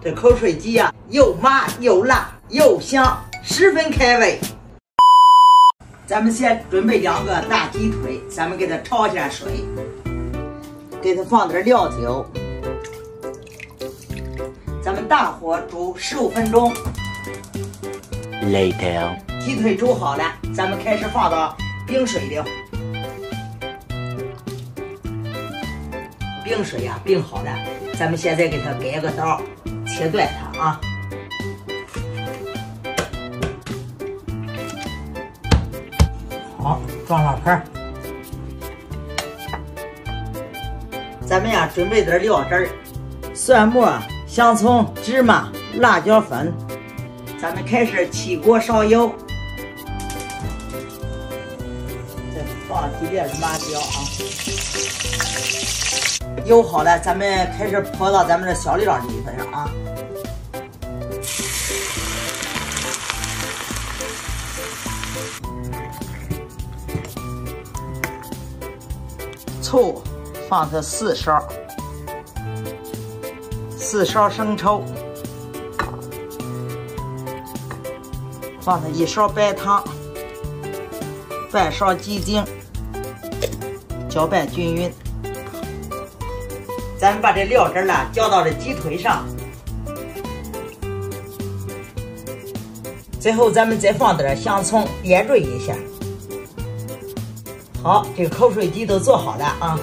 这口水鸡呀，又麻又辣又香，十分开胃。咱们先准备2个大鸡腿，咱们给它焯一下水，给它放点料酒，咱们大火煮15分钟。Later， 鸡腿煮好了，咱们开始放到冰水里。冰水呀，冰好了，咱们现在给它改个刀，切断它啊。好，装上盆。咱们呀，准备点料汁儿，蒜末、香葱、芝麻、辣椒粉。咱们开始起锅烧油，再放几粒麻椒啊。油好了，咱们开始泼到咱们的小料里头上啊。醋放上4勺，4勺生抽，放上1勺白糖，半勺鸡精，搅拌均匀。咱们把这料汁呢浇到这鸡腿上，最后咱们再放点香葱点缀一下。好，这个口水鸡都做好了啊。